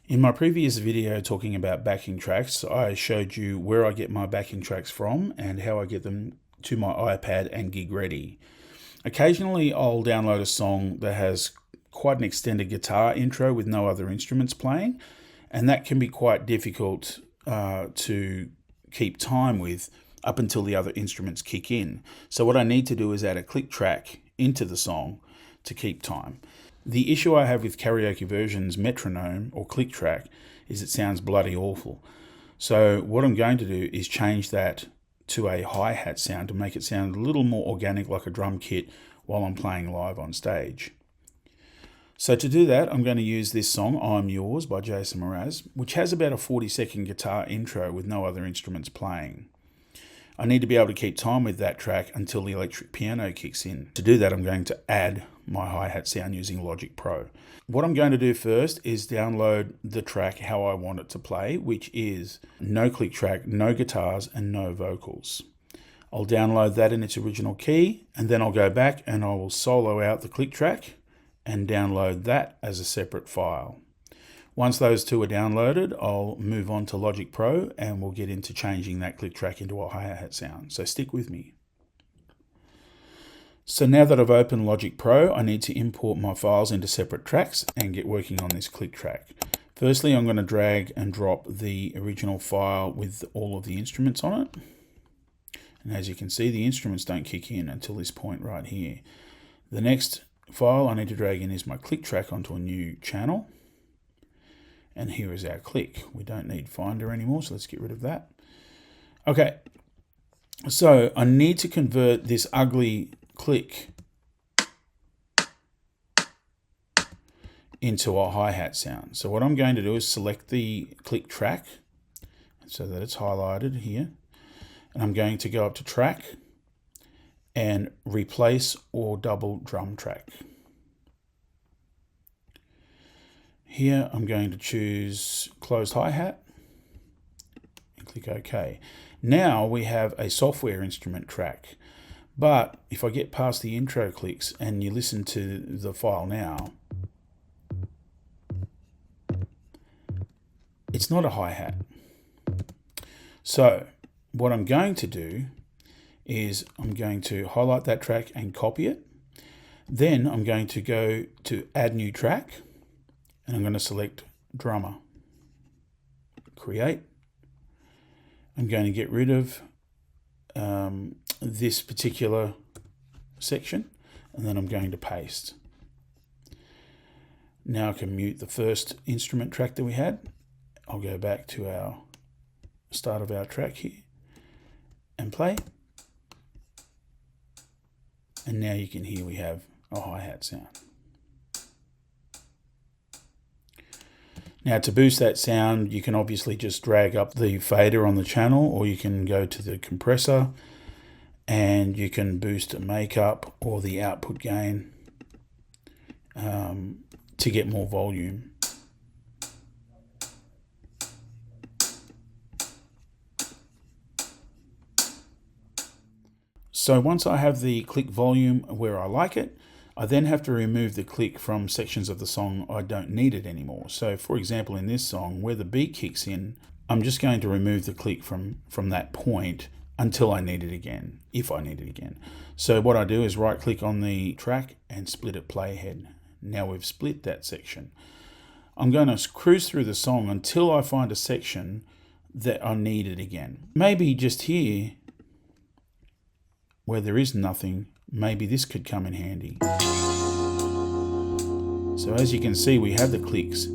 In my previous video talking about backing tracks, I showed you where I get my backing tracks from and how I get them to my iPad and gig ready. Occasionally I'll download a song that has quite an extended guitar intro with no other instruments playing, and that can be quite difficult to keep time with up until the other instruments kick in. So what I need to do is add a click track into the song to keep time. The issue I have with karaoke versions metronome or click track is it sounds bloody awful. So what I'm going to do is change that to a hi-hat sound to make it sound a little more organic, like a drum kit, while I'm playing live on stage. So to do that, I'm going to use this song, I'm Yours by Jason Mraz, which has about a 40-second guitar intro with no other instruments playing. I need to be able to keep time with that track until the electric piano kicks in. To do that, I'm going to add my hi-hat sound using Logic Pro. What I'm going to do first is download the track how I want it to play, which is no click track, no guitars, and no vocals. I'll download that in its original key, and then I'll go back and I will solo out the click track and download that as a separate file. Once those two are downloaded, I'll move on to Logic Pro and we'll get into changing that click track into a hi-hat sound. So stick with me. So now that I've opened Logic Pro, I need to import my files into separate tracks and get working on this click track. Firstly, I'm going to drag and drop the original file with all of the instruments on it. And as you can see, the instruments don't kick in until this point right here. The next file I need to drag in is my click track onto a new channel. And here is our click. We don't need Finder anymore, so let's get rid of that. Okay, so I need to convert this ugly click into a hi-hat sound. So what I'm going to do is select the click track so that it's highlighted here. And I'm going to go up to track and replace or double drum track. Here I'm going to choose closed hi-hat and click OK. Now we have a software instrument track, but if I get past the intro clicks and you listen to the file now, it's not a hi-hat. So what I'm going to do is I'm going to highlight that track and copy it. Then I'm going to go to add new track. And I'm going to select drummer, create. I'm going to get rid of this particular section, and then I'm going to paste. Now I can mute the first instrument track that we had. I'll go back to our start of our track here and play. And now you can hear we have a hi-hat sound. Now to boost that sound, you can obviously just drag up the fader on the channel, or you can go to the compressor and you can boost a makeup or the output gain to get more volume. So once I have the click volume where I like it, I then have to remove the click from sections of the song I don't need it anymore. So for example, in this song, where the beat kicks in, I'm just going to remove the click from that point until I need it again, if I need it again. So what I do is right click on the track and split at playhead. Now we've split that section. I'm going to cruise through the song until I find a section that I need it again. Maybe just here, where there is nothing, maybe this could come in handy. So as you can see, we have the clicks,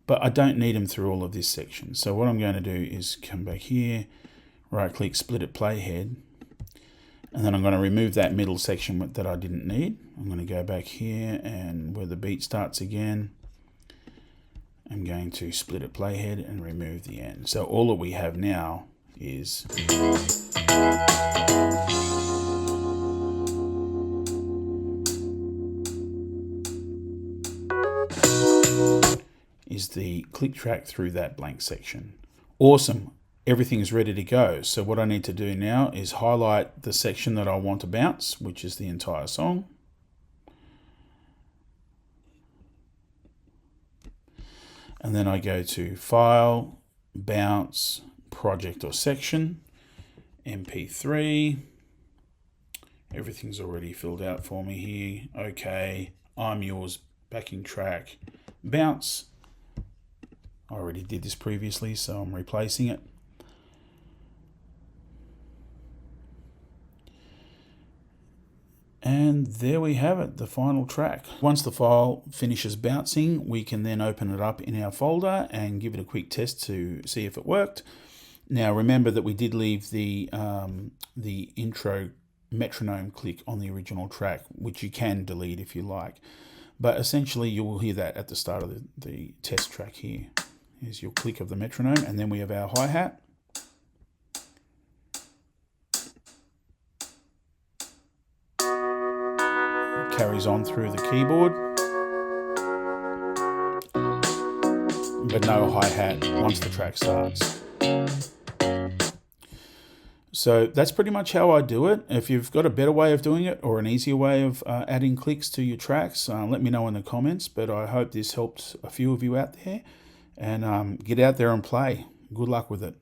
but I don't need them through all of this section. So what I'm going to do is come back here, right click, split at playhead, and then I'm going to remove that middle section that I didn't need. I'm going to go back here, and where the beat starts again, I'm going to split at playhead and remove the end. So all that we have now is the click track through that blank section. Awesome. Everything is ready to go. So what I need to do now is highlight the section that I want to bounce, which is the entire song. And then I go to File, Bounce, Project or Section, MP3. Everything's already filled out for me here. Okay, I'm Yours, backing track, Bounce. I already did this previously, so I'm replacing it. And there we have it, the final track. Once the file finishes bouncing, we can then open it up in our folder and give it a quick test to see if it worked. Now remember that we did leave the intro metronome click on the original track, which you can delete if you like. But essentially you will hear that at the start of the test track here. Here's your click of the metronome, and then we have our hi-hat. Carries on through the keyboard, but no hi-hat once the track starts. So that's pretty much how I do it. If you've got a better way of doing it or an easier way of adding clicks to your tracks, let me know in the comments. But I hope this helped a few of you out there, and get out there and play. Good luck with it.